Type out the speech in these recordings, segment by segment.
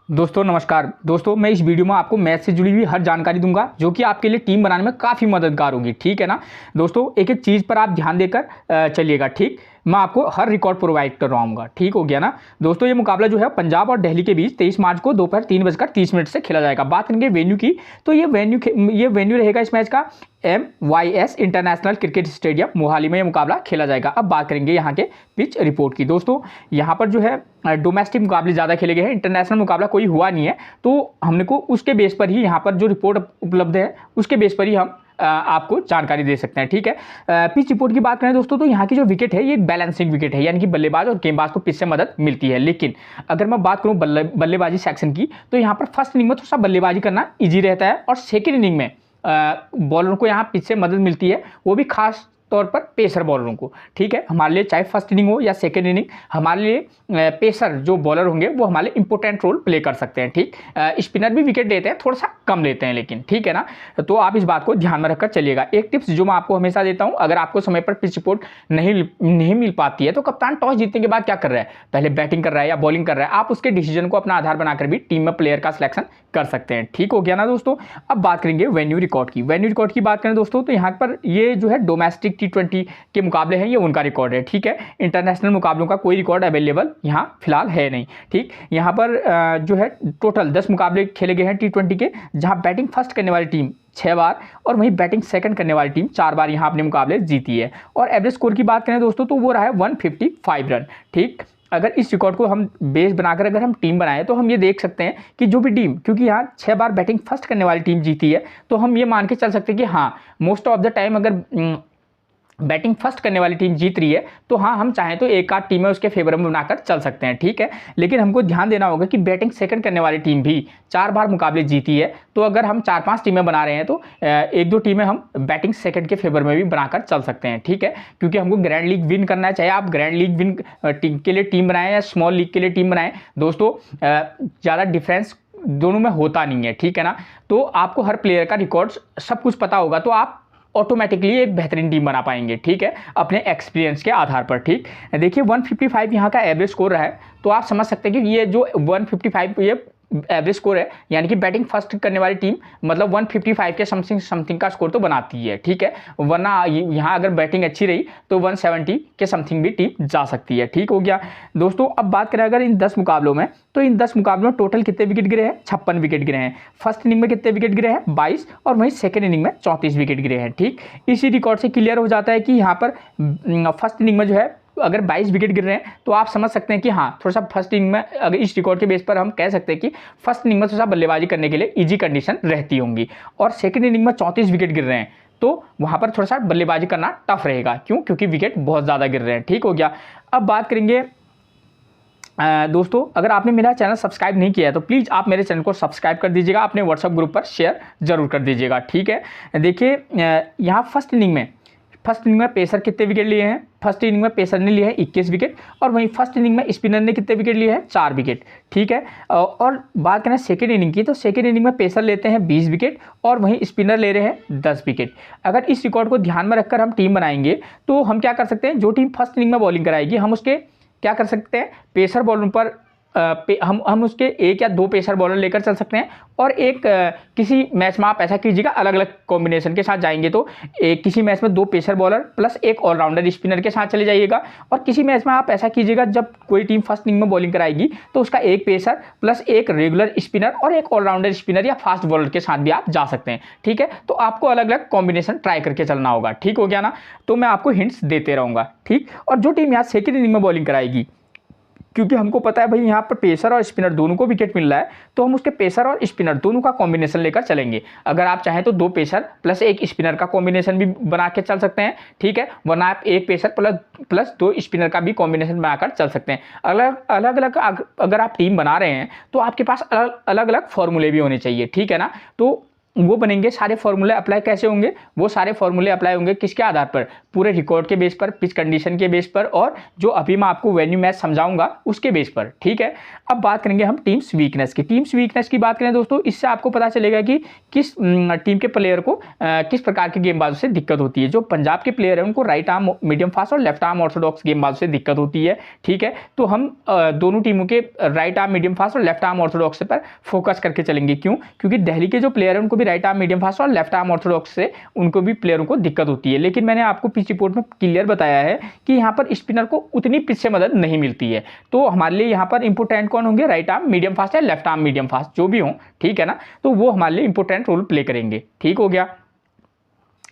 दोस्तों नमस्कार। दोस्तों मैं इस वीडियो में आपको मैथ से जुड़ी हुई हर जानकारी दूंगा जो कि आपके लिए टीम बनाने में काफ़ी मददगार होगी। ठीक है ना दोस्तों, एक एक चीज़ पर आप ध्यान देकर चलिएगा। ठीक, मैं आपको हर रिकॉर्ड प्रोवाइड करवाऊंगा। ठीक हो गया ना दोस्तों। ये मुकाबला जो है पंजाब और दिल्ली के बीच 23 मार्च को दोपहर 3:30 से खेला जाएगा। बात करेंगे वेन्यू की, तो ये वेन्यू रहेगा इस मैच का MYS international cricket stadium Mohali में ये मुकाबला खेला जाएगा। अब बात करेंगे यहाँ के पिच रिपोर्ट की। दोस्तों यहाँ पर जो है डोमेस्टिक मुकाबले ज़्यादा खेले गए हैं, इंटरनेशनल मुकाबला कोई हुआ नहीं है, तो हमने को उसके बेस पर ही यहाँ पर जो रिपोर्ट उपलब्ध है उसके बेस पर ही हम आपको जानकारी दे सकते हैं। ठीक है, पिच रिपोर्ट की बात करें दोस्तों, तो यहाँ की जो विकेट है ये एक बैलेंसिंग विकेट है, यानी कि बल्लेबाज और गेंदबाज को पिच से मदद मिलती है। लेकिन अगर मैं बात करूँ बल्लेबाजी सेक्शन की, तो यहाँ पर फर्स्ट इनिंग में थोड़ा सा बल्लेबाजी करना ईजी रहता है और सेकेंड इनिंग में बॉलर को यहाँ पिच से मदद मिलती है, वो भी खास तौर पर पेसर बॉलरों को। ठीक है, हमारे लिए चाहे फर्स्ट इनिंग हो या सेकेंड इनिंग, हमारे लिए पेसर जो बॉलर होंगे वो हमारे इंपॉर्टेंट रोल प्ले कर सकते हैं। ठीक, स्पिनर भी विकेट देते हैं, थोड़ा सा कम लेते हैं लेकिन। ठीक है ना, तो आप इस बात को ध्यान में रखकर चलिएगा। एक टिप्स जो मैं आपको हमेशा देता हूं, अगर आपको समय पर पिच रिपोर्ट नहीं मिल पाती है तो कप्तान टॉस जीतने के बाद क्या कर रहा है, पहले बैटिंग कर रहा है या बॉलिंग कर रहा है, आप उसके डिसीजन को अपना आधार बनाकर भी टीम में प्लेयर का सिलेक्शन कर सकते हैं। ठीक हो गया ना दोस्तों। अब बात करेंगे वेन्यू रिकॉर्ड की। वेन्यू रिकॉर्ड की बात करें दोस्तों, तो यहाँ पर ये जो है डोमेस्टिक T20 के मुकाबले हैं, ये उनका रिकॉर्ड है। ठीक है, इंटरनेशनल मुकाबलों का कोई रिकॉर्ड अवेलेबल यहाँ फिलहाल है नहीं। ठीक, यहाँ पर जो है टोटल 10 मुकाबले खेले गए हैं T20 के, जहाँ बैटिंग फर्स्ट करने वाली टीम 6 बार और वहीं बैटिंग सेकंड करने वाली टीम 4 बार यहाँ अपने मुकाबले जीती है। और एवरेज स्कोर की बात करें दोस्तों, तो वो रहा है 155 रन। ठीक, अगर इस रिकॉर्ड को हम बेस बनाकर अगर हम टीम बनाएं तो हम ये देख सकते हैं कि जो भी टीम, क्योंकि यहाँ 6 बार बैटिंग फर्स्ट करने वाली टीम जीती है, तो हम ये मान के चल सकते हैं कि हाँ, मोस्ट ऑफ द टाइम अगर बैटिंग फर्स्ट करने वाली टीम जीत रही है तो हाँ, हम चाहें तो एक आध टीमें उसके फेवर में बनाकर चल सकते हैं। ठीक है, लेकिन हमको ध्यान देना होगा कि बैटिंग सेकंड करने वाली टीम भी 4 बार मुकाबले जीती है, तो अगर हम 4-5 टीमें बना रहे हैं तो एक दो टीमें हम बैटिंग सेकंड के फेवर में भी बनाकर चल सकते हैं। ठीक है, क्योंकि हमको ग्रैंड लीग विन करना है, चाहे आप ग्रैंड लीग विन टीम के लिए टीम बनाएं या स्मॉल लीग के लिए टीम बनाएं दोस्तों, ज़्यादा डिफरेंस दोनों में होता नहीं है। ठीक है ना, तो आपको हर प्लेयर का रिकॉर्ड सब कुछ पता होगा, तो आप ऑटोमेटिकली एक बेहतरीन टीम बना पाएंगे। ठीक है, अपने एक्सपीरियंस के आधार पर। ठीक, देखिए 155 यहाँ का एवरेज स्कोर रहा है, तो आप समझ सकते हैं कि ये जो 155 ये एवरेज स्कोर है, यानी कि बैटिंग फर्स्ट करने वाली टीम मतलब 155 के समथिंग का स्कोर तो बनाती है। ठीक है, वरना यहाँ अगर बैटिंग अच्छी रही तो 170 के समथिंग भी टीम जा सकती है। ठीक हो गया दोस्तों। अब बात करें अगर इन 10 मुकाबलों में, तो इन 10 मुकाबलों में टोटल कितने विकेट गिरे हैं, 56 विकेट गिरे हैं। फर्स्ट इनिंग में कितने विकेट गिरे हैं, 22, और वहीं सेकेंड इनिंग में 34 विकेट गिरे हैं। ठीक, इसी रिकॉर्ड से क्लियर हो जाता है कि यहाँ पर फर्स्ट इनिंग में जो है अगर 22 विकेट गिर रहे हैं, तो आप समझ सकते हैं कि हाँ, थोड़ा सा फर्स्ट इनिंग में अगर इस रिकॉर्ड के बेस पर हम कह सकते हैं कि फर्स्ट इनिंग में थोड़ा सा बल्लेबाजी करने के लिए इजी कंडीशन रहती होंगी, और सेकंड इनिंग में 34 विकेट गिर रहे हैं, तो वहां पर थोड़ा सा बल्लेबाजी करना टफ रहेगा। क्यों? क्योंकि विकेट बहुत ज़्यादा गिर रहे हैं। ठीक हो गया। अब बात करेंगे दोस्तों, अगर आपने मेरा चैनल सब्सक्राइब नहीं किया है तो प्लीज़ आप मेरे चैनल को सब्सक्राइब कर दीजिएगा, अपने व्हाट्सएप ग्रुप पर शेयर जरूर कर दीजिएगा। ठीक है, देखिए यहाँ फर्स्ट इनिंग में पेसर कितने विकेट लिए हैं, फर्स्ट इनिंग में पेसर ने लिए हैं 21 विकेट, और वहीं फर्स्ट इनिंग में स्पिनर ने कितने विकेट लिए हैं, 4 विकेट। ठीक है, और बात करें सेकेंड इनिंग की, तो सेकेंड इनिंग में पेसर लेते हैं 20 विकेट और वहीं स्पिनर ले रहे हैं 10 विकेट। अगर इस रिकॉर्ड को ध्यान में रखकर हम टीम बनाएंगे तो हम क्या कर सकते हैं, जो टीम फर्स्ट इनिंग में बॉलिंग कराएगी हम उसके क्या कर सकते हैं, पेसर बॉलर पर हम उसके एक या दो पेसर बॉलर लेकर चल सकते हैं, और एक किसी मैच में आप ऐसा कीजिएगा, अलग अलग कॉम्बिनेशन के साथ जाएंगे तो किसी मैच में 2 पेसर बॉलर प्लस एक ऑलराउंडर स्पिनर के साथ चले जाइएगा, और किसी मैच में आप ऐसा कीजिएगा जब कोई टीम फर्स्ट इनिंग में बॉलिंग कराएगी तो उसका एक पेसर प्लस एक रेगुलर स्पिनर और एक ऑलराउंडर स्पिनर या फास्ट बॉलर के साथ भी आप जा सकते हैं। ठीक है, तो आपको अलग अलग कॉम्बिनेशन ट्राई करके चलना होगा। ठीक हो गया ना, तो मैं आपको हिंट्स देते रहूँगा। ठीक, और जो टीम यहाँ सेकेंड इनिंग में बॉलिंग कराएगी, क्योंकि हमको पता है भाई यहाँ पर पेसर और स्पिनर दोनों को विकेट मिल रहा है, तो हम उसके पेसर और स्पिनर दोनों का कॉम्बिनेशन लेकर चलेंगे। अगर आप चाहें तो 2 पेसर प्लस एक स्पिनर का कॉम्बिनेशन भी बना के चल सकते हैं। ठीक है, वरना आप एक पेसर प्लस 2 स्पिनर का भी कॉम्बिनेशन बनाकर चल सकते हैं। अलग अलग अगर आप टीम बना रहे हैं तो आपके पास अलग अलग फॉर्मूले भी होने चाहिए। ठीक है ना, तो वो बनेंगे, सारे फॉर्मूले अप्लाई कैसे होंगे, वो सारे फॉर्मूले अप्लाई होंगे किसके आधार पर, पूरे रिकॉर्ड के बेस पर, पिच कंडीशन के बेस पर, और जो अभी मैं आपको वेन्यू मैच समझाऊंगा उसके बेस पर, ठीक है। अब बात करेंगे हम टीम्स वीकनेस की। टीम्स वीकनेस की बात करें दोस्तों, इससे आपको पता चलेगा कि किस टीम के प्लेयर को किस प्रकार के गेंदबाजों से दिक्कत होती है। जो पंजाब के प्लेयर हैं उनको राइट आर्म मीडियम फास्ट और लेफ्ट आर्म ऑर्थोडॉक्स गेंदबाजों से दिक्कत होती है, ठीक है। तो हम दोनों टीमों के राइट आर्म मीडियम फास्ट और लेफ्ट आर्म ऑर्थोडॉक्स पर फोकस करके चलेंगे। क्यों? क्योंकि दिल्ली के जो प्लेयर हैं उनको भी राइट आर्म मीडियम फास्ट और लेफ्ट आर्म ऑर्थोडॉक्स से उनको भी प्लेयरों को दिक्कत होती है। लेकिन मैंने आपको पिच रिपोर्ट में क्लियर बताया है कि यहाँ पर स्पिनर को उतनी पिच से मदद नहीं मिलती है। तो हमारे लिए यहाँ पर इंपोर्टेंट कौन होंगे, राइट आर्म मीडियम फास्ट या लेफ्ट आर्म मीडियम फास्ट, जो भी हो, ठीक है ना। तो वो हमारे लिए इंपोर्टेंट रोल प्ले करेंगे, ठीक हो गया।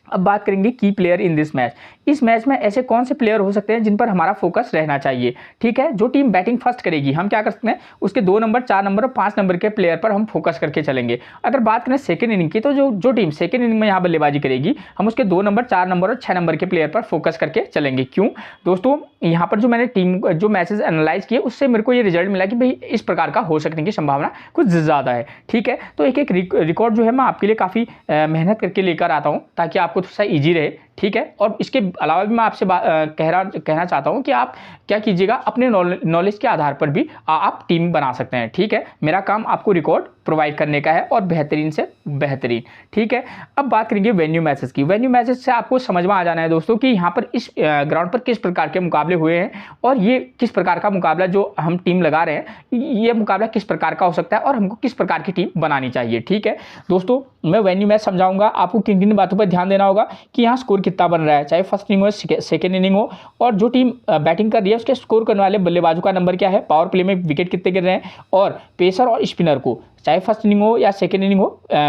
अब बात करेंगे की प्लेयर इन दिस मैच। इस मैच में ऐसे कौन से प्लेयर हो सकते हैं जिन पर हमारा फोकस रहना चाहिए, ठीक है। जो टीम बैटिंग फर्स्ट करेगी हम क्या कर सकते हैं, उसके 2 नंबर, 4 नंबर और 5 नंबर के प्लेयर पर हम फोकस करके चलेंगे। अगर बात करें सेकंड इनिंग की, तो जो टीम सेकंड इनिंग में यहाँ बल्लेबाजी करेगी हम उसके 2 नंबर, 4 नंबर और 6 नंबर के प्लेयर पर फोकस करके चलेंगे। क्यों दोस्तों, यहाँ पर जो मैंने टीम जो मैचेस एनालाइज किए उससे मेरे को ये रिजल्ट मिला कि भाई इस प्रकार का हो सकने की संभावना कुछ ज़्यादा है, ठीक है। तो एक रिकॉर्ड जो है मैं आपके लिए काफ़ी मेहनत करके लेकर आता हूँ ताकि आपको थोड़ा सा ईजी रहे, ठीक है। और इसके अलावा भी मैं आपसे कहना चाहता हूं कि आप क्या कीजिएगा, अपने नॉलेज के आधार पर भी आप टीम बना सकते हैं, ठीक है। मेरा काम आपको रिकॉर्ड प्रोवाइड करने का है और बेहतरीन से बेहतरीन, ठीक है। अब बात करेंगे वेन्यू मैचेस की। वेन्यू मैचेस से आपको समझ में आ जाना है दोस्तों कि यहाँ पर इस ग्राउंड पर किस प्रकार के मुकाबले हुए हैं और ये किस प्रकार का मुकाबला जो हम टीम लगा रहे हैं, ये मुकाबला किस प्रकार का हो सकता है और हमको किस प्रकार की टीम बनानी चाहिए, ठीक है दोस्तों। मैं वेन्यू मैच समझाऊंगा, आपको किन किन बातों पर ध्यान देना होगा कि यहाँ स्कोर कितना बन रहा है, चाहे फर्स्ट इनिंग हो सेकेंड इनिंग हो, और जो टीम बैटिंग कर रही है उसके स्कोर करने वाले बल्लेबाजों का नंबर क्या है, पावर प्ले में विकेट कितने गिर रहे हैं, और पेसर और स्पिनर को चाहे फर्स्ट इनिंग हो या सेकेंड इनिंग हो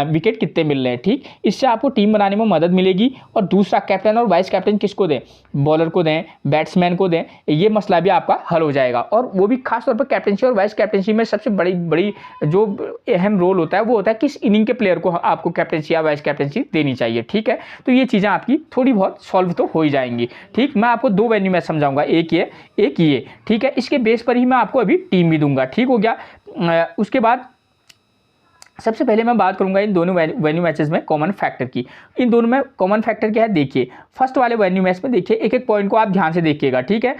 विकेट कितने मिल रहे हैं, ठीक। इससे आपको टीम बनाने में मदद मिलेगी। और दूसरा, कैप्टन और वाइस कैप्टन किसको दें, बॉलर को दें, बैट्समैन को दें, ये मसला भी आपका हल हो जाएगा। और वो भी खास तौर पर कैप्टनसी और वाइस कैप्टनसी में सबसे बड़ी जो अहम रोल होता है वो होता है किस इनिंग के प्लेयर को आपको कैप्टनसी या वाइस कैप्टनसी देनी चाहिए, ठीक है। तो ये चीज़ें आपकी थोड़ी बहुत सॉल्व तो हो ही जाएंगी, ठीक। मैं आपको 2 वेन्यू मैच समझाऊंगा, एक ये, ठीक है। इसके बेस पर ही मैं आपको अभी टीम भी दूंगा, ठीक हो गया। उसके बाद सबसे पहले मैं बात करूंगा इन दोनों वेन्यू मैचेस में कॉमन फैक्टर की। इन दोनों में कॉमन फैक्टर क्या है, देखिए फर्स्ट वाले वेन्यू मैच में देखिए एक पॉइंट को आप ध्यान से देखिएगा, ठीक है।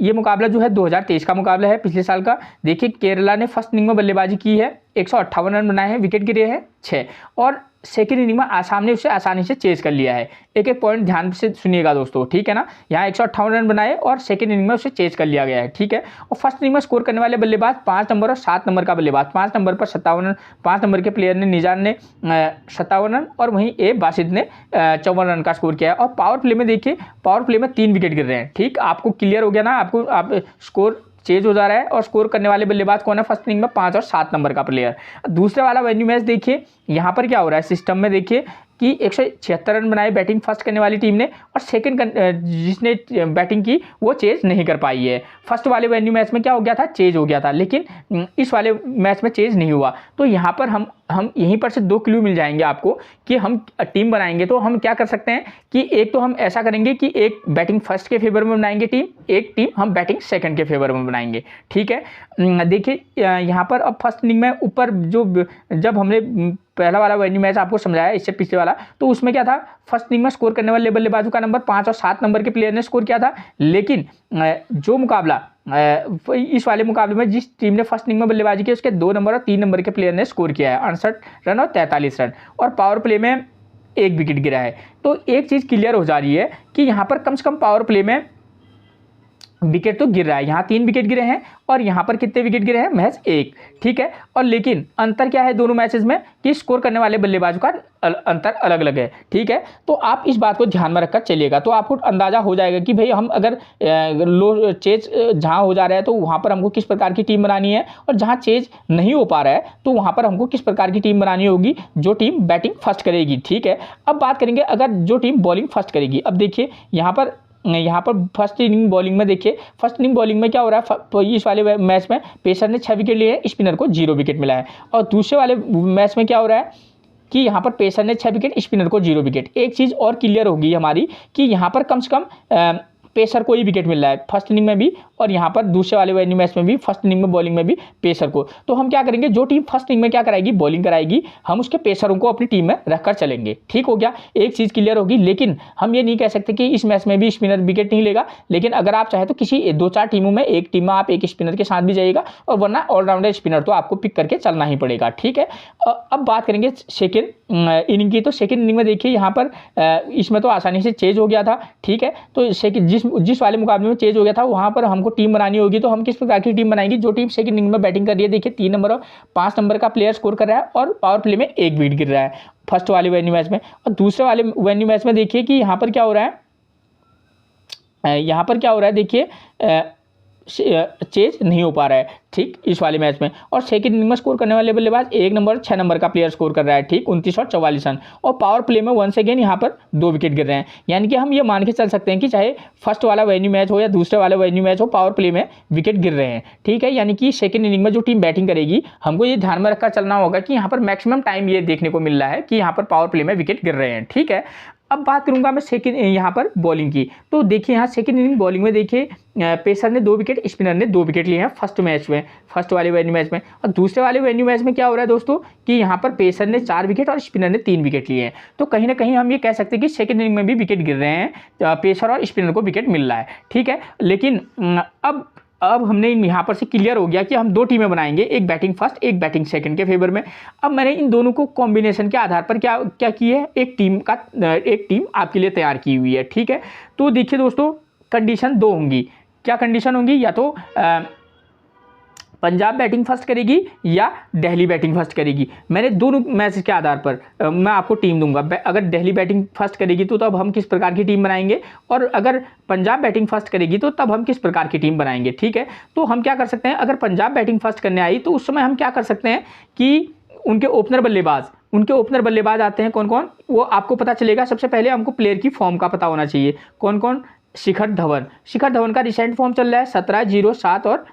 ये मुकाबला जो है 2023 का मुकाबला है, पिछले साल का। देखिए केरला ने फर्स्ट इनिंग में बल्लेबाजी की है, 158 रन बनाए हैं, विकेट गिरे हैं 6, और सेकेंड इनिंग में आसाम ने उसे आसानी से चेज कर लिया है। एक पॉइंट ध्यान से सुनिएगा दोस्तों, ठीक है ना। यहाँ 158 रन बनाए और सेकेंड इनिंग में उसे चेज कर लिया गया है, ठीक है। और फर्स्ट इनिंग में स्कोर करने वाले बल्लेबाज 5 नंबर और 7 नंबर का बल्लेबाज, 5 नंबर पर 57 रन, 5 नंबर के प्लेयर ने निजान ने 57 रन और वहीं ए बासिद ने 54 रन का स्कोर किया है। और पावर प्ले में देखिए, पावर प्ले में 3 विकेट गिर रहे हैं, ठीक। आपको क्लियर हो गया ना, आप स्कोर चेंज हो जा रहा है। और स्कोर करने वाले बल्लेबाज कौन है फर्स्ट इनिंग में, 5 और 7 नंबर का प्लेयर। दूसरा वाला वेन्यू मैच देखिए, यहाँ पर क्या हो रहा है सिस्टम में, देखिए कि 176 रन बनाए बैटिंग फर्स्ट करने वाली टीम ने, और सेकंड जिसने बैटिंग की वो चेज नहीं कर पाई है। फर्स्ट वाले वेन्यू मैच में क्या हो गया था, चेज हो गया था, लेकिन इस वाले मैच में चेज नहीं हुआ। तो यहाँ पर हम यहीं पर से 2 क्लू मिल जाएंगे आपको कि हम टीम बनाएंगे तो हम क्या कर सकते हैं कि एक तो हम ऐसा करेंगे कि एक बैटिंग फर्स्ट के फेवर में बनाएंगे टीम, एक टीम हम बैटिंग सेकंड के फेवर में बनाएंगे, ठीक है। देखिए यहाँ पर अब फर्स्ट इनिंग में ऊपर जब हमने पहला वाला वेन्यू मैच आपको समझाया इससे पिछले वाला, तो उसमें क्या था, फर्स्ट इनिंग में स्कोर करने वाले बल्लेबाजों का नंबर 5 और 7 नंबर के प्लेयर ने स्कोर किया था। लेकिन जो मुकाबला इस वाले मुकाबले में जिस टीम ने फर्स्ट इनिंग में बल्लेबाजी की उसके 2 नंबर और 3 नंबर के प्लेयर ने स्कोर किया है 68 रन और 43 रन, और पावर प्ले में 1 विकेट गिरा है। तो एक चीज़ क्लियर हो जा रही है कि यहाँ पर कम से कम पावर प्ले में विकेट तो गिर रहा है। यहाँ 3 विकेट गिरे हैं और यहाँ पर कितने विकेट गिरे हैं, महज 1, ठीक है। और लेकिन अंतर क्या है दोनों मैचेस में कि स्कोर करने वाले बल्लेबाजों का अंतर अलग अलग है, ठीक है। तो आप इस बात को ध्यान में रखकर चलिएगा, तो आपको अंदाजा हो जाएगा कि भाई हम अगर लो चेज जहाँ हो जा रहा है तो वहाँ पर हमको किस प्रकार की टीम बनानी है, और जहाँ चेज नहीं हो पा रहा है तो वहाँ पर हमको किस प्रकार की टीम बनानी होगी जो टीम बैटिंग फर्स्ट करेगी, ठीक है। अब बात करेंगे अगर जो टीम बॉलिंग फर्स्ट करेगी। अब देखिए यहाँ पर फर्स्ट इनिंग बॉलिंग में देखिए, फर्स्ट इनिंग बॉलिंग में क्या हो रहा है, तो इस वाले मैच में पेसर ने 6 विकेट लिए हैं, स्पिनर को 0 विकेट मिला है। और दूसरे वाले मैच में क्या हो रहा है कि यहाँ पर पेसर ने 6 विकेट, स्पिनर को 0 विकेट। एक चीज़ और क्लियर होगी हमारी कि यहाँ पर कम से कम पेसर को ही विकेट मिल रहा है फर्स्ट इनिंग में भी, और यहाँ पर दूसरे वाले वेन्यू मैच में भी, फर्स्ट इनिंग में बॉलिंग में भी पेसर को। तो हम क्या करेंगे, जो टीम फर्स्ट इनिंग में क्या कराएगी, बॉलिंग कराएगी, हम उसके पेसरों को अपनी टीम में रखकर चलेंगे। ठीक हो गया, एक चीज़ क्लियर होगी। लेकिन हम ये नहीं कह सकते कि इस मैच में भी स्पिनर विकेट नहीं लेगा, लेकिन अगर आप चाहे तो किसी 2-4 टीमों में एक टीम में आप एक स्पिनर के साथ भी जाइएगा, और वरना ऑलराउंडर स्पिनर तो आपको पिक करके चलना ही पड़ेगा। ठीक है, अब बात करेंगे सेकेंड इनिंग की। तो सेकेंड इनिंग में देखिए यहाँ पर इसमें तो आसानी से चेंज हो गया था। ठीक है, तो जिस वाले मुकाबले में चेंज हो गया था वहाँ पर हमको टीम बनानी होगी। तो हम किस प्रकार की टीम बनाएंगे, जो टीम सेकेंड इनिंग में बैटिंग कर रही है, देखिए 3 नंबर और 5 नंबर का प्लेयर स्कोर कर रहा है और पावर प्ले में 1 विकेट गिर रहा है फर्स्ट वाले वेन्यू मैच में। और दूसरे वाले वेन्यू मैच में देखिए कि यहाँ पर क्या हो रहा है, देखिए चेंज नहीं हो पा रहा है। ठीक, इस वाले मैच में। और सेकंड इनिंग में स्कोर करने वाले बल्लेबाज 1 नंबर 6 नंबर का प्लेयर स्कोर कर रहा है। ठीक, 29 और 44 रन, और पावर प्ले में वंस अगेन यहाँ पर 2 विकेट गिर रहे हैं। यानी कि हम ये मान के चल सकते हैं कि चाहे फर्स्ट वाला वेन्यू मैच हो या दूसरे वाला वेन्यू मैच हो, पावर प्ले में विकेट गिर रहे हैं। ठीक है, यानी कि सेकंड इनिंग में जो टीम बैटिंग करेगी, हमको ये ध्यान में रखकर चलना होगा कि यहाँ पर मैक्सिमम टाइम ये देखने को मिल रहा है कि यहाँ पर पावर प्ले में विकेट गिर रहे हैं। ठीक है, अब बात करूंगा मैं सेकंड यहाँ पर बॉलिंग की। तो देखिए यहाँ सेकंड इनिंग बॉलिंग में देखिए पेसर ने 2 विकेट, स्पिनर ने 2 विकेट लिए हैं फर्स्ट मैच में, फर्स्ट वाले वेन्यू मैच में। और दूसरे वाले वेन्यू मैच में क्या हो रहा है दोस्तों कि यहाँ पर पेसर ने 4 विकेट और स्पिनर ने 3 विकेट लिए हैं। तो कहीं ना कहीं हम ये कह सकते हैं कि सेकंड इनिंग में भी विकेट गिर रहे हैं, पेसर और स्पिनर को विकेट मिल रहा है। ठीक है, लेकिन अब हमने यहाँ पर से क्लियर हो गया कि हम 2 टीमें बनाएंगे, एक बैटिंग फर्स्ट एक बैटिंग सेकंड के फेवर में। अब मैंने इन दोनों को कॉम्बिनेशन के आधार पर क्या की है, एक टीम आपके लिए तैयार की हुई है। ठीक है, तो देखिए दोस्तों कंडीशन 2 होंगी। क्या कंडीशन होंगी, या तो पंजाब बैटिंग फर्स्ट करेगी या दिल्ली बैटिंग फर्स्ट करेगी। मैंने दोनों मैच के आधार पर मैं आपको टीम दूंगा। अगर दिल्ली बैटिंग फर्स्ट करेगी तो तब हम किस प्रकार की टीम बनाएंगे, और अगर पंजाब बैटिंग फर्स्ट करेगी तो तब हम किस प्रकार की टीम बनाएंगे। ठीक है, तो हम क्या कर सकते हैं, अगर पंजाब बैटिंग फर्स्ट करने आई तो उस समय हम क्या कर सकते हैं कि उनके ओपनर बल्लेबाज आते हैं कौन कौन, वो आपको पता चलेगा। सबसे पहले हमको प्लेयर की फॉर्म का पता होना चाहिए, कौन कौन। शिखर धवन का रिसेंट फॉर्म चल रहा है 17, 0, 7 और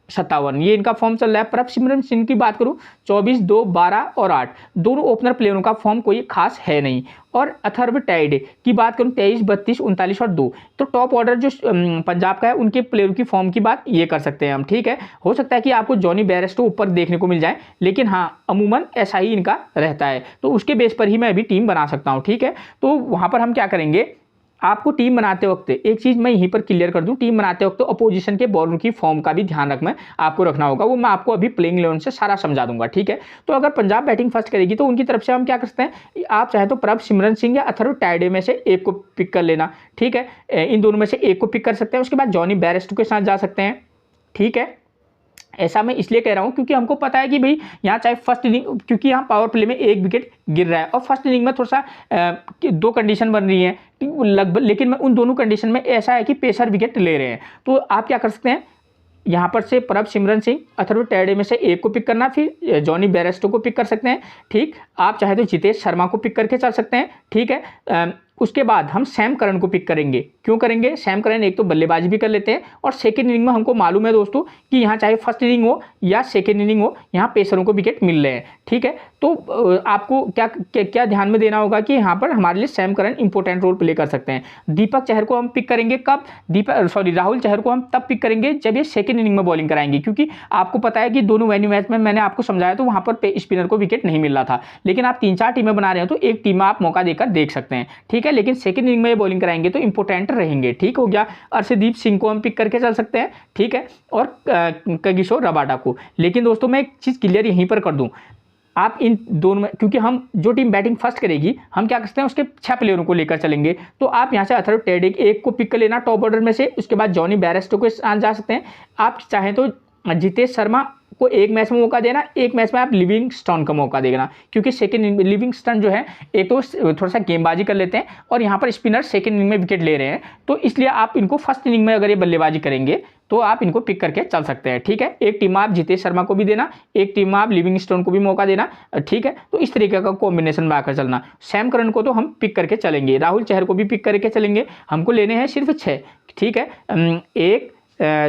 57, ये इनका फॉर्म चल रहा है। प्रभसिमरन सिंह की बात करूं 24, 2, 12 और 8, दोनों ओपनर प्लेयरों का फॉर्म कोई खास है नहीं। और अथर्व टाइडे की बात करूं 23, 32, 39 और 2, तो टॉप ऑर्डर जो पंजाब का है उनके प्लेयरों की फॉर्म की बात ये कर सकते हैं हम। ठीक है, हो सकता है कि आपको जॉनी बेयरस्टो ऊपर देखने को मिल जाए, लेकिन हाँ अमूमन ऐसा ही इनका रहता है, तो उसके बेस पर ही मैं अभी टीम बना सकता हूँ। ठीक है, तो वहाँ पर हम क्या करेंगे, आपको टीम बनाते वक्त एक चीज़ मैं यहीं पर क्लियर कर दूं, टीम बनाते वक्त अपोजिशन के बॉलर की फॉर्म का भी ध्यान आपको रखना होगा। वो मैं आपको अभी प्लेइंग 11 से सारा समझा दूंगा। ठीक है, तो अगर पंजाब बैटिंग फर्स्ट करेगी तो उनकी तरफ से हम क्या कर सकते हैं, आप चाहे तो प्रभसिमरन सिंह या अथर्व टाइडे में से एक को पिक कर लेना। ठीक है, इन दोनों में से एक को पिक कर सकते हैं, उसके बाद जॉनी बेयरस्टो के साथ जा सकते हैं। ठीक है, ऐसा मैं इसलिए कह रहा हूं क्योंकि हमको पता है कि भाई यहाँ चाहे फर्स्ट इनिंग, क्योंकि यहाँ पावर प्ले में 1 विकेट गिर रहा है और फर्स्ट इनिंग में थोड़ा सा 2 कंडीशन बन रही है लगभग, लेकिन मैं उन दोनों कंडीशन में ऐसा है कि पेसर विकेट ले रहे हैं। तो आप क्या कर सकते हैं, यहाँ पर से प्रभसिमरन सिंह, अथर्व टाइडे में से एक को पिक करना, फिर जॉनी बेयरस्टो को पिक कर सकते हैं। ठीक, आप चाहे तो जितेश शर्मा को पिक करके चल सकते हैं। ठीक है, उसके बाद हम सैम करन को पिक करेंगे। क्यों करेंगे, सैम करन एक तो बल्लेबाजी भी कर लेते हैं और सेकंड इनिंग में हमको मालूम है दोस्तों कि यहाँ चाहे फर्स्ट इनिंग हो या सेकंड इनिंग हो, यहाँ पेसरों को विकेट मिल रहे हैं। ठीक है, तो आपको क्या ध्यान में देना होगा कि यहाँ पर हमारे लिए Sam Curran important role play कर सकते हैं। दीपक चहर को हम पिक करेंगे कब, राहुल चहर को हम तब पिक करेंगे जब ये सेकंड इनिंग में बॉलिंग कराएंगे, क्योंकि आपको पता है कि दोनों वेन्यू मैच में मैंने आपको समझाया तो वहाँ पर स्पिनर को विकेट नहीं मिल रहा था। लेकिन आप 3-4 टीमें बना रहे हो तो एक टीम में आप मौका देकर देख सकते हैं। ठीक है, लेकिन सेकंड इनिंग में बॉलिंग कराएंगे तो इंपॉर्टेंट रहेंगे। ठीक हो गया, अर्शदीप सिंह को हम पिक करके चल सकते हैं। ठीक है, और कगिसो रबाडा को। लेकिन दोस्तों मैं एक चीज़ क्लियर यहीं पर कर दूं, आप इन दोनों में, क्योंकि हम जो टीम बैटिंग फर्स्ट करेगी हम क्या करते हैं उसके 6 प्लेयरों को लेकर चलेंगे। तो आप यहाँ से अथर्व टाइडे एक को पिक कर लेना टॉप ऑर्डर में से, उसके बाद जॉनी बेयरस्टो के साथ जा सकते हैं। आप चाहें तो जितेश शर्मा को एक मैच में मौका देना, एक मैच में आप लिविंगस्टन का मौका देना, क्योंकि सेकंड लिविंगस्टन जो है एक तो थोड़ा सा गेंदबाजी कर लेते हैं और यहाँ पर स्पिनर सेकंड इनिंग में विकेट ले रहे हैं, तो इसलिए आप इनको फर्स्ट इनिंग में अगर ये बल्लेबाजी करेंगे तो आप इनको पिक करके चल सकते हैं। ठीक है, एक टीम आप जितेश शर्मा को भी देना, एक टीम आप लिविंगस्टन को भी मौका देना। ठीक है, तो इस तरीके का कॉम्बिनेशन में आकर चलना। सैम करन को तो हम पिक करके चलेंगे, राहुल चहर को भी पिक करके चलेंगे, हमको लेने हैं सिर्फ 6। ठीक है, 1,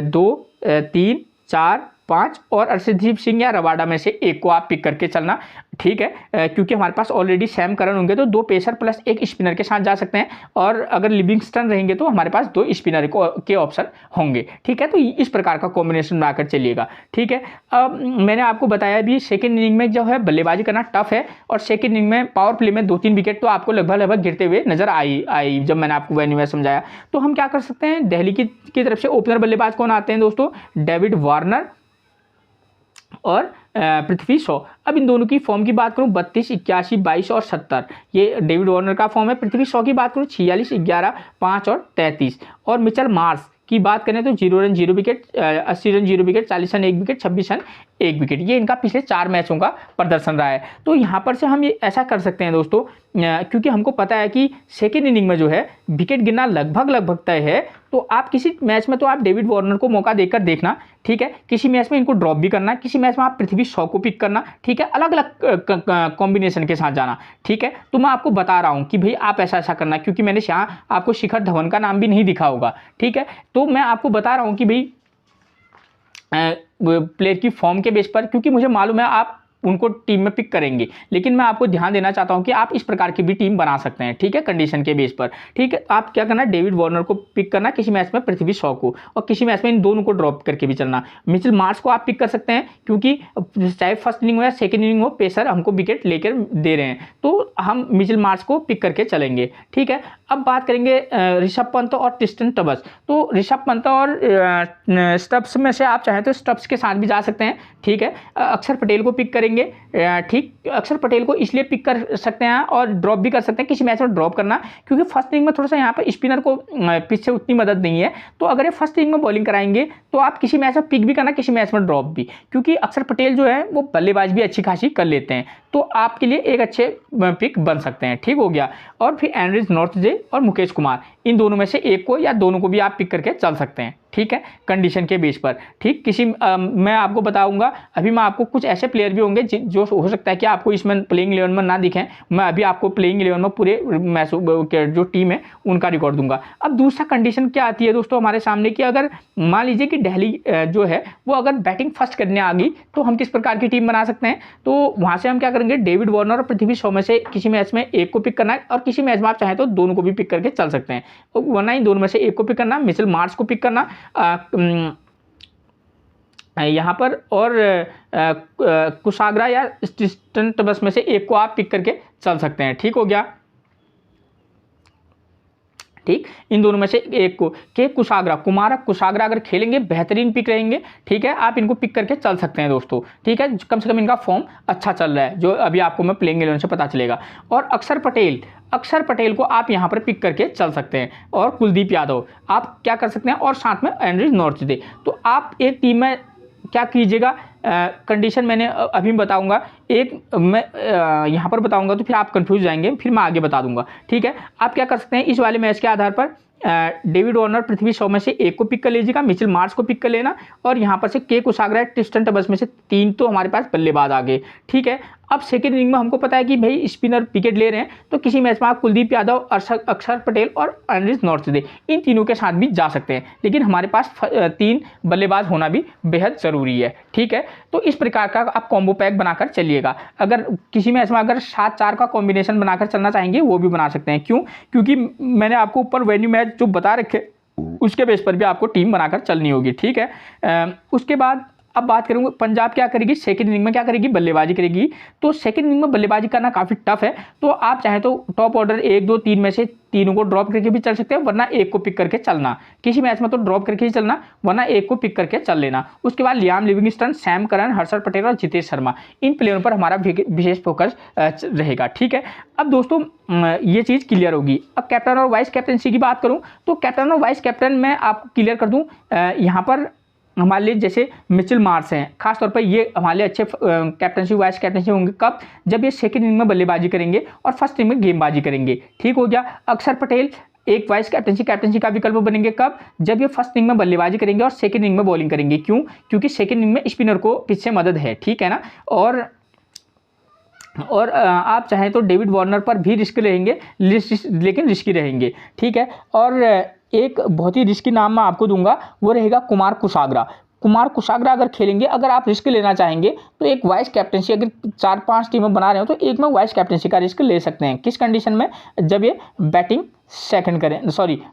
2, 3, 4, 5 और अर्शदीप सिंह या रबाडा में से एक को आप पिक करके चलना, ठीक है, क्योंकि हमारे पास ऑलरेडी सैम करन होंगे तो 2 पेसर प्लस 1 स्पिनर के साथ जा सकते हैं, और अगर लिविंगस्टन रहेंगे तो हमारे पास 2 स्पिनर के ऑप्शन होंगे, ठीक है। तो इस प्रकार का कॉम्बिनेशन बनाकर चलिएगा, ठीक है। अब मैंने आपको बताया भी सेकेंड इनिंग में जो है बल्लेबाजी करना टफ है, और सेकेंड इनिंग में पावर प्ले में 2-3 विकेट तो आपको लगभग गिरते हुए नजर आई जब मैंने आपको वेन्यू में समझाया। तो हम क्या कर सकते हैं, दिल्ली की तरफ से ओपनर बल्लेबाज कौन आते हैं दोस्तों, डेविड वार्नर और पृथ्वी शॉ। अब इन दोनों की फॉर्म की बात करूं 32, 81, 22 और 70, ये डेविड वार्नर का फॉर्म है। पृथ्वी शॉ की बात करूं 46, 11, 5 और 33, और मिचेल मार्श की बात करें तो 0 run 0 wicket, 80 run 0 wicket, 40 run 1 wicket, 26 run 1 wicket, ये इनका पिछले 4 मैचों का प्रदर्शन रहा है। तो यहाँ पर से हम ये ऐसा कर सकते हैं दोस्तों, क्योंकि हमको पता है कि सेकेंड इनिंग में जो है विकेट गिरना लगभग तय है, तो आप किसी मैच में तो आप डेविड वार्नर को मौका देकर देखना, ठीक है। किसी मैच में इनको ड्रॉप भी करना, किसी मैच में आप पृथ्वी शॉ को पिक करना, ठीक है, अलग अलग कॉम्बिनेशन के साथ जाना, ठीक है। तो मैं आपको बता रहा हूँ कि भाई आप ऐसा करना, क्योंकि मैंने यहाँ आपको शिखर धवन का नाम भी नहीं दिखा होगा, ठीक है। तो मैं आपको बता रहा हूँ कि भाई प्लेयर की फॉर्म के बेस पर, क्योंकि मुझे मालूम है आप उनको टीम में पिक करेंगे, लेकिन मैं आपको ध्यान देना चाहता हूं कि आप इस प्रकार की भी टीम बना सकते हैं, ठीक है, कंडीशन के बेस पर, ठीक है। आप क्या करना, डेविड वार्नर को पिक करना, किसी मैच में पृथ्वी शॉ को, और किसी मैच में इन दोनों को ड्रॉप करके भी चलना। मिचेल मार्श को आप पिक कर सकते हैं, क्योंकि चाहे फर्स्ट इनिंग हो या सेकेंड इनिंग हो, पेसर हमको विकेट लेकर दे रहे हैं, तो हम मिचेल मार्श को पिक करके चलेंगे, ठीक है। अब बात करेंगे ऋषभ पंत और ट्रिस्टन टबस। तो ऋषभ पंत और स्टब्स में से आप चाहें तो स्टब्स के साथ भी जा सकते हैं, ठीक है। अक्षर पटेल को पिक करेंगे, ठीक, अक्षर पटेल को इसलिए पिक कर सकते हैं और ड्रॉप भी कर सकते हैं, किसी मैच में ड्रॉप करना, क्योंकि फर्स्ट इनिंग में थोड़ा सा यहाँ पर स्पिनर को पिच से उतनी मदद नहीं है, तो अगर ये फर्स्ट इनिंग में बॉलिंग कराएंगे तो आप किसी मैच में पिक भी करना, किसी मैच में ड्रॉप भी, क्योंकि अक्षर पटेल जो है वो बल्लेबाज भी अच्छी खासी कर लेते हैं, तो आपके लिए एक अच्छे पिक बन सकते हैं, ठीक हो गया। और फिर एंड्रिज नॉर्थजे और मुकेश कुमार, इन दोनों में से एक को या दोनों को भी आप पिक करके चल सकते हैं, ठीक है, कंडीशन के बेस पर, ठीक। मैं आपको बताऊंगा, अभी मैं आपको कुछ ऐसे प्लेयर भी होंगे जो हो सकता है कि आपको इसमें प्लेइंग 11 में ना दिखें, मैं अभी आपको प्लेइंग 11 में पूरे मैच जो टीम है उनका रिकॉर्ड दूंगा। अब दूसरा कंडीशन क्या आती है दोस्तों हमारे सामने, कि अगर मान लीजिए कि दिल्ली जो है वो अगर बैटिंग फर्स्ट करने आ गई, तो हम किस प्रकार की टीम बना सकते हैं। तो वहां से हम क्या करेंगे, डेविड वार्नर और पृथ्वी शॉ में से किसी मैच में एक को पिक करना है, और किसी मैच में आप चाहें तो दोनों को भी पिक करके चल सकते हैं, वरना इन दोनों में से एक को पिक करना, मिचेल मार्श को पिक करना यहाँ पर, और कुशाग्रा या ट्रिस्टन टबस में से एक को आप पिक करके चल सकते हैं, ठीक हो गया, ठीक। इन दोनों में से एक को, के कुशाग्रा अगर खेलेंगे बेहतरीन पिक रहेंगे, ठीक है, आप इनको पिक करके चल सकते हैं दोस्तों, ठीक है, कम से कम इनका फॉर्म अच्छा चल रहा है, जो अभी आपको मैं प्लेइंग 11 से पता चलेगा। और अक्षर पटेल को आप यहां पर पिक करके चल सकते हैं, और कुलदीप यादव आप क्या कर सकते हैं, और साथ में एंड्रिज नॉर्थजे। तो आप एक टीम में क्या कीजिएगा, कंडीशन मैंने अभी बताऊंगा, एक मैं यहाँ पर बताऊंगा तो फिर आप कंफ्यूज जाएंगे, फिर मैं आगे बता दूंगा, ठीक है। आप क्या कर सकते हैं, इस वाले मैच के आधार पर डेविड वार्नर पृथ्वी शॉ में से एक को पिक कर लीजिएगा, मिचेल मार्श को पिक कर लेना, और यहाँ पर से के कुशाग्रा ट्रिस्टन टबस में से 3 तो हमारे पास बल्लेबाज आ गए, ठीक है। अब सेकेंड इनिंग में हमको पता है कि भाई स्पिनर विकेट ले रहे हैं, तो किसी मैच में आप कुलदीप यादव, अक्षर पटेल और एंड्रिज नॉर्थजे, इन तीनों के साथ भी जा सकते हैं, लेकिन हमारे पास 3 बल्लेबाज होना भी बेहद ज़रूरी है, ठीक है। तो इस प्रकार का आप कॉम्बो पैक बनाकर चलिएगा। अगर किसी मैच में अगर 7-4 का कॉम्बिनेशन बनाकर चलना चाहेंगे वो भी बना सकते हैं, क्यों, क्योंकि मैंने आपको ऊपर वेन्यू मैच जो बता रखे उसके बेस पर भी आपको टीम बनाकर चलनी होगी, ठीक है। उसके बाद अब बात करूंगा पंजाब क्या करेगी, सेकंड इनिंग में क्या करेगी, बल्लेबाजी करेगी। तो सेकंड इनिंग में बल्लेबाजी करना काफ़ी टफ है, तो आप चाहें तो टॉप ऑर्डर 1, 2, 3 में से तीनों को ड्रॉप करके भी चल सकते हैं, वरना एक को पिक करके चलना, किसी मैच में तो ड्रॉप करके ही चलना, वरना एक को पिक करके चल लेना। उसके बाद Liam Livingstone, Sam Curran, Harshad Patel और जितेश शर्मा, इन प्लेयरों पर हमारा विशेष फोकस रहेगा, ठीक है। अब दोस्तों ये चीज़ क्लियर होगी। अब कैप्टन और वाइस कैप्टनसी की बात करूँ तो कैप्टन और वाइस कैप्टन मैं आपको क्लियर कर दूँ, यहाँ पर हमारे लिए जैसे मिचेल मार्श हैं, खासतौर पर ये हमारे लिए अच्छे कैप्टनसी वाइस कैप्टनसी होंगे कब, जब ये सेकंड इनिंग में बल्लेबाजी करेंगे और फर्स्ट इनिंग में गेंदबाजी करेंगे, ठीक हो गया। अक्षर पटेल एक वाइस कैप्टनसी का विकल्प बनेंगे कब, जब ये फर्स्ट इनिंग में बल्लेबाजी करेंगे और सेकंड इनिंग में बॉलिंग करेंगे, क्यों, क्योंकि सेकंड इनिंग में स्पिनर को पिच से मदद है, ठीक है ना। और आप चाहें तो डेविड वार्नर पर भी रिस्क रहेंगे, लेकिन रिस्की रहेंगे, ठीक है। और एक बहुत ही रिस्की नाम मैं आपको दूंगा, वो रहेगा कुमार कुशाग्रा। कुमार कुशाग्रा अगर खेलेंगे, अगर आप रिस्क लेना चाहेंगे तो एक वाइस कैप्टनसी, अगर 4-5 टीमें बना रहे हो तो एक में वाइस कैप्टनसी का रिस्क ले सकते हैं। किस कंडीशन में? जब ये बैटिंग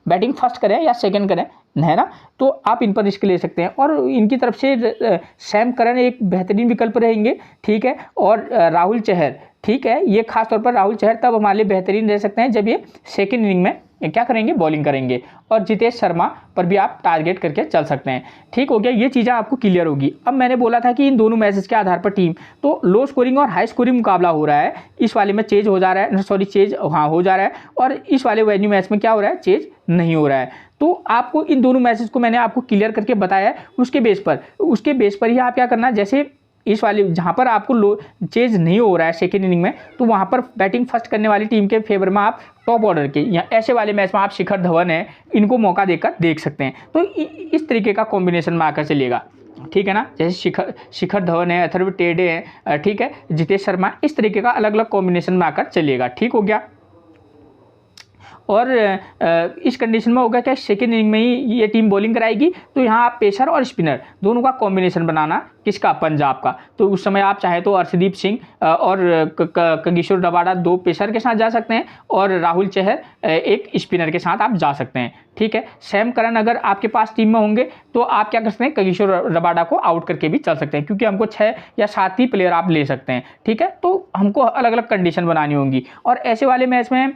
बैटिंग फर्स्ट करें या सेकंड करें, है ना, तो आप इन पर रिस्क ले सकते हैं। और इनकी तरफ से सैम करन एक बेहतरीन विकल्प रहेंगे, ठीक है। और राहुल चहर, ठीक है, ये खास तौर पर राहुल चहर तब हमारे लिए बेहतरीन रह सकते हैं जब ये सेकंड इनिंग में क्या करेंगे, बॉलिंग करेंगे। और जितेश शर्मा पर भी आप टारगेट करके चल सकते हैं। ठीक हो गया, ये चीज़ें आपको क्लियर होगी। अब मैंने बोला था कि इन दोनों मैचेस के आधार पर टीम, तो लो स्कोरिंग और हाई स्कोरिंग मुकाबला हो रहा है। इस वाले में चेज हो जा रहा है, चेज हाँ हो जा रहा है, और इस वाले वेन्यू मैच में क्या हो रहा है, चेज नहीं हो रहा है। तो आपको इन दोनों मैचेस को मैंने आपको क्लियर करके बताया है। उसके बेस पर ही आप क्या करना है, जैसे इस वाली जहाँ पर आपको लो चेज नहीं हो रहा है सेकेंड इनिंग में, तो वहाँ पर बैटिंग फर्स्ट करने वाली टीम के फेवर में आप टॉप ऑर्डर के या ऐसे वाले मैच में आप शिखर धवन है, इनको मौका देकर देख सकते हैं। तो इस तरीके का कॉम्बिनेशन में आकर चलेगा, ठीक है ना। जैसे शिखर धवन है, अथर्व टेडे है, ठीक है, जितेश शर्मा, इस तरीके का अलग अलग कॉम्बिनेशन में आकर चलेगा। ठीक हो गया। और इस कंडीशन में होगा क्या, सेकेंड इनिंग में ही ये टीम बॉलिंग कराएगी, तो यहाँ आप पेसर और स्पिनर दोनों का कॉम्बिनेशन बनाना, किसका, पंजाब का। तो उस समय आप चाहे तो अर्शदीप सिंह और कगिसो रबाडा 2 पेसर के साथ जा सकते हैं, और राहुल चहर एक स्पिनर के साथ आप जा सकते हैं, ठीक है। सैम करन अगर आपके पास टीम में होंगे तो आप क्या कर सकते हैं, कगिसो रबाडा को आउट करके भी चल सकते हैं, क्योंकि हमको 6 या 7 ही प्लेयर आप ले सकते हैं, ठीक है। तो हमको अलग अलग कंडीशन बनानी होंगी। और ऐसे वाले मैच में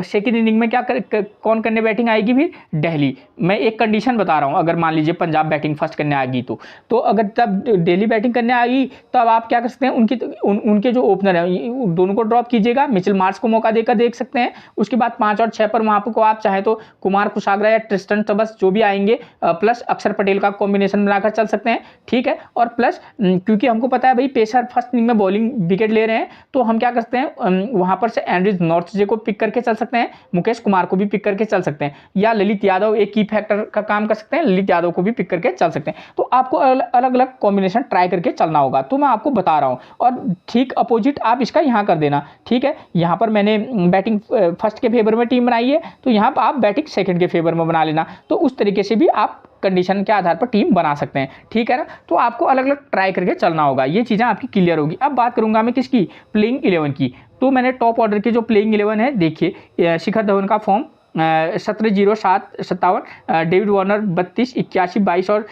सेकेंड इनिंग में कौन करने बैटिंग आएगी, फिर दिल्ली। मैं एक कंडीशन बता रहा हूँ, अगर मान लीजिए पंजाब बैटिंग फर्स्ट करने आएगी तो अगर तब दिल्ली बैटिंग करने आई तो अब आप क्या कर सकते हैं, उनके जो ओपनर हैं दोनों को ड्रॉप कीजिएगा, मिचेल मार्श को मौका देकर देख सकते हैं। उसके बाद 5 और 6 पर वहाँ को आप चाहे तो कुमार कुशाग्रा या ट्रिस्टन टबस जो भी आएंगे, प्लस अक्षर पटेल का कॉम्बिनेशन बनाकर चल सकते हैं, ठीक है। और प्लस क्योंकि हमको पता है भाई पेसर फर्स्ट इनिंग में बॉलिंग विकेट ले रहे हैं, तो हम क्या करते हैं, वहाँ पर से एंड्रिज नॉर्थजे को पिक करके चल सकते हैं, मुकेश कुमार को भी पिक करके चल सकते हैं, या ललित यादव एक की फैक्टर का काम कर सकते हैं, ललित यादव को भी पिक करके चल सकते हैं। तो आपको अलग अलग कॉम्बिनेशन ट्राई करके चलना होगा, तो मैं आपको बता रहा हूँ। और ठीक अपोजिट आप इसका यहाँ कर देना, ठीक है। यहाँ पर मैंने बैटिंग फर्स्ट के फेवर में टीम बनाई है, तो यहाँ पर आप बैटिंग सेकंड के फेवर में बना लेना। तो उस तरीके से भी आप कंडीशन के आधार पर टीम बना सकते हैं, ठीक है ना। तो आपको अलग अलग ट्राई करके चलना होगा, ये चीज़ें आपकी क्लियर होगी। अब बात करूंगा मैं किसकी, प्लेइंग 11 की। तो मैंने टॉप ऑर्डर के जो प्लेइंग 11 है, देखिए शिखर धवन का फॉर्म 17-0-7-57, डेविड वार्नर 32, 81, 22 और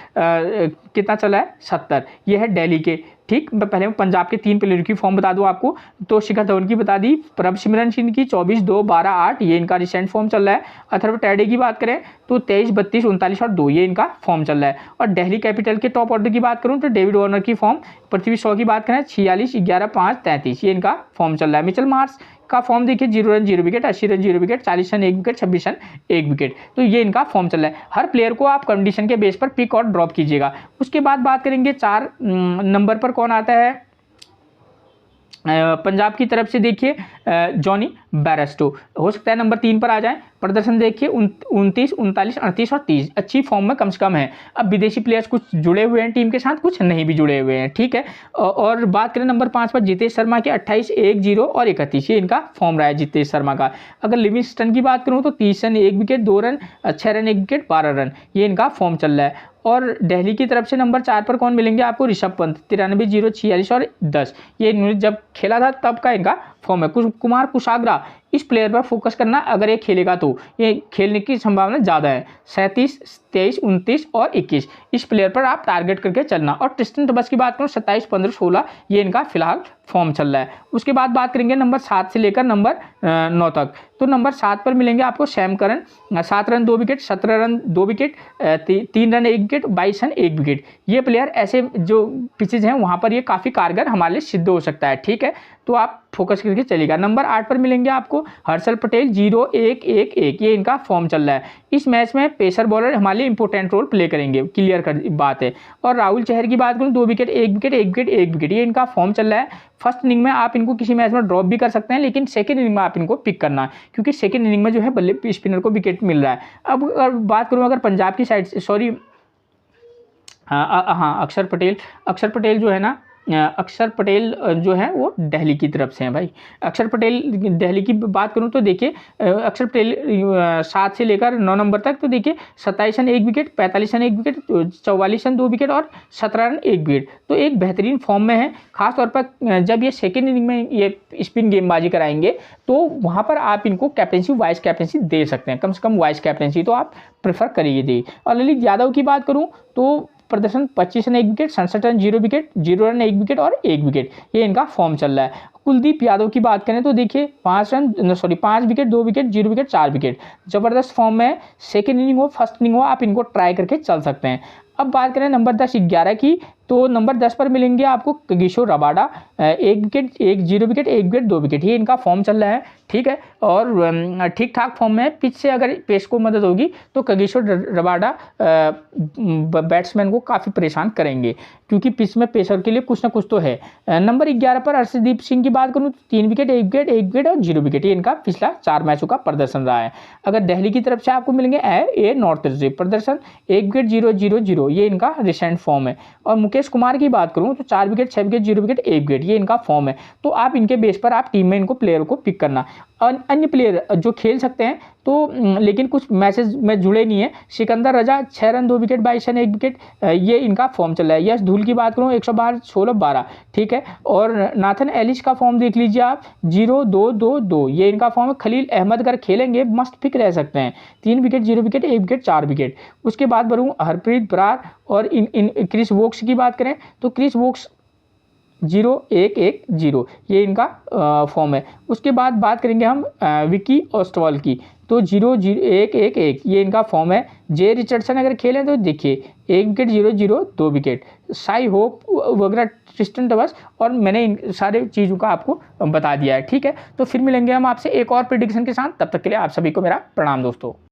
कितना चला है, 70, ये है दिल्ली के, ठीक। मैं पहले पंजाब के 3 प्लेयर की फॉर्म बता दूं आपको, तो शिखर धवन की बता दी, प्रभसिमरन सिंह की 24-2-12-8, ये इनका रिसेंट फॉर्म चल रहा है। अथर्व टेडे की बात करें तो 23-32-39 और 2, ये इनका फॉर्म चल रहा है। और दिल्ली कैपिटल के टॉप ऑर्डर की बात करूं तो डेविड वार्नर की फॉर्म, पृथ्वी शॉ की बात करें 46-11-5-33, ये इनका फॉर्म चल रहा है। मिचेल मार्श का फॉर्म देखिए 0 run 0 wicket, 80 run 0 wicket, 40 run 1 wicket, 26 run 1 wicket, तो ये इनका फॉर्म चल रहा है। हर प्लेयर को आप कंडीशन के बेस पर पिक और ड्रॉप कीजिएगा। उसके बाद बात करेंगे 4 नंबर पर कौन आता है, पंजाब की तरफ से देखिए जॉनी बैरस्टो, हो सकता है नंबर 3 पर आ जाए। प्रदर्शन देखिए 29, 39, 38 और 30, अच्छी फॉर्म में कम से कम है। अब विदेशी प्लेयर्स कुछ जुड़े हुए हैं टीम के साथ, कुछ नहीं भी जुड़े हुए हैं, ठीक है। और बात करें नंबर 5 पर जितेश शर्मा के 28, 1, 0 और 31, ये इनका फॉर्म रहा है जितेश शर्मा का। अगर लिविंगस्टन की बात करूँ तो 30 run 1 wicket, 2 run, 6 run 1 wicket, 12 run, ये इनका फॉर्म चल रहा है। और दिल्ली की तरफ से नंबर 4 पर कौन मिलेंगे आपको, ऋषभ पंत 93, 0, 46 और 10, ये इन्होंने जब खेला था तब का इनका फॉर्म है। कुमार कुशाग्रा, इस प्लेयर पर फोकस करना, अगर ये खेलेगा तो ये खेलने की संभावना ज़्यादा है। 37, 23, 29 और 21, इस प्लेयर पर आप टारगेट करके चलना। और ट्रिस्टन टबस की बात करूँ 27, 15, 16, ये इनका फिलहाल फॉर्म चल रहा है। उसके बाद बात करेंगे नंबर 7 से लेकर नंबर 9 तक। तो नंबर 7 पर मिलेंगे आपको Sam Curran, 7 run 2 wicket, 17 run 2 wicket, 3 run 1 wicket, 22 run 1 wicket, ये प्लेयर ऐसे जो पिचेज हैं वहाँ पर ये काफ़ी कारगर हमारे लिए सिद्ध हो सकता है, ठीक है। तो आप फोकस करके चलेगा। नंबर 8 पर मिलेंगे आपको हर्षल पटेल, 0, 1, 1, 1, ये इनका फॉर्म चल रहा है। इस मैच में पेसर बॉलर हमारे लिए इंपॉर्टेंट रोल प्ले करेंगे, क्लियर कर बात है। और राहुल चहर की बात करूँ 2 विकेट, 1 विकेट, 1 विकेट, 1 विकेट, ये इनका फॉर्म चल रहा है। फर्स्ट इनिंग में आप इनको किसी मैच में ड्रॉप भी कर सकते हैं, लेकिन सेकंड इनिंग में आप इनको पिक करना, क्योंकि सेकंड इनिंग में जो है बल्ले स्पिनर को विकेट मिल रहा है। अब अगर बात करूँ अगर पंजाब की साइड से, सॉरी हाँ अक्षर पटेल जो है ना, अक्षर पटेल जो है वो दिल्ली की तरफ से हैं भाई। अक्षर पटेल दिल्ली की बात करूं तो देखिए अक्षर पटेल 7 से लेकर 9 नंबर तक तो देखिए 27 run 1 wicket, 45 run 1 wicket, 44 run 2 wicket और 17 रन 1 विकेट। तो एक बेहतरीन फॉर्म में है। खासतौर पर जब ये सेकेंड इनिंग में ये स्पिन गेंदबाजी कराएंगे तो वहाँ पर आप इनको कैप्टनसी वाइस कैप्टनसी दे सकते हैं, कम से कम वाइस कैप्टनसी तो आप प्रेफर करिए। और ललित यादव की बात करूँ तो प्रदर्शन 25 run 1 wicket, 67 run 0 wicket, 0 run 1 wicket और 1 विकेट, ये इनका फॉर्म चल रहा है। कुलदीप यादव की बात करें तो देखिए 5 विकेट 2 विकेट 0 विकेट 4 विकेट, जबरदस्त फॉर्म में। सेकेंड इनिंग हो फर्स्ट इनिंग हो आप इनको ट्राई करके चल सकते हैं। अब बात करें नंबर 10-11 की तो नंबर 10 पर मिलेंगे आपको Kagiso Rabada, 1 wicket 0 wicket 1 wicket 2 wicket, ये इनका फॉर्म चल रहा है। ठीक है, और ठीक ठाक फॉर्म में पिच से अगर पेस को मदद होगी तो किशोर रबाडा बैट्समैन को काफ़ी परेशान करेंगे, क्योंकि पिच में पेसर के लिए कुछ ना कुछ तो है। नंबर 11 पर अर्शदीप सिंह की बात करूँ तो 3 विकेट 1 विकेट 1 विकेट और 0 विकेट, ये इनका पिछला 4 मैचों का प्रदर्शन रहा है। अगर दिल्ली की तरफ से आपको मिलेंगे ए नॉर्थ से प्रदर्शन 1 विकेट 0-0-0, ये इनका रिसेंट फॉर्म है। और मुकेश कुमार की बात करूं तो 4 विकेट 6 विकेट 0 विकेट 1 विकेट, ये इनका फॉर्म है। तो आप इनके बेस पर आप टीम में इनको प्लेयर को पिक करना। और अन्य प्लेयर जो खेल सकते हैं तो लेकिन कुछ मैचेस में जुड़े नहीं है, सिकंदर रजा 6 रन 2 विकेट 22 रन 1 विकेट, ये इनका फॉर्म चल रहा है। यश धूल की बात करूँ 112 16 12, ठीक है। और नाथन एलिस का फॉर्म देख लीजिए आप 0-2-2-2, ये इनका फॉर्म है। खलील अहमद अगर खेलेंगे मस्त पिक रह सकते हैं, 3 विकेट 0 विकेट 1 विकेट 4 विकेट। उसके बाद बढ़ूँ हरप्रीत बरार और इन क्रिस वोक्स की बात करें तो क्रिस वोक्स 0-1-1-0, ये इनका फॉर्म है। उसके बाद बात करेंगे हम विकी ऑस्टवाल की तो 0-0-1-1-1, ये इनका फॉर्म है। जे रिचर्डसन अगर खेलें तो देखिए 1 विकेट 0-0-2 विकेट, साई होप वगैरह ट्रिस्टन टवस, और मैंने इन सारे चीज़ों का आपको बता दिया है। ठीक है, तो फिर मिलेंगे हम आपसे एक और प्रेडिक्शन के साथ, तब तक के लिए आप सभी को मेरा प्रणाम दोस्तों।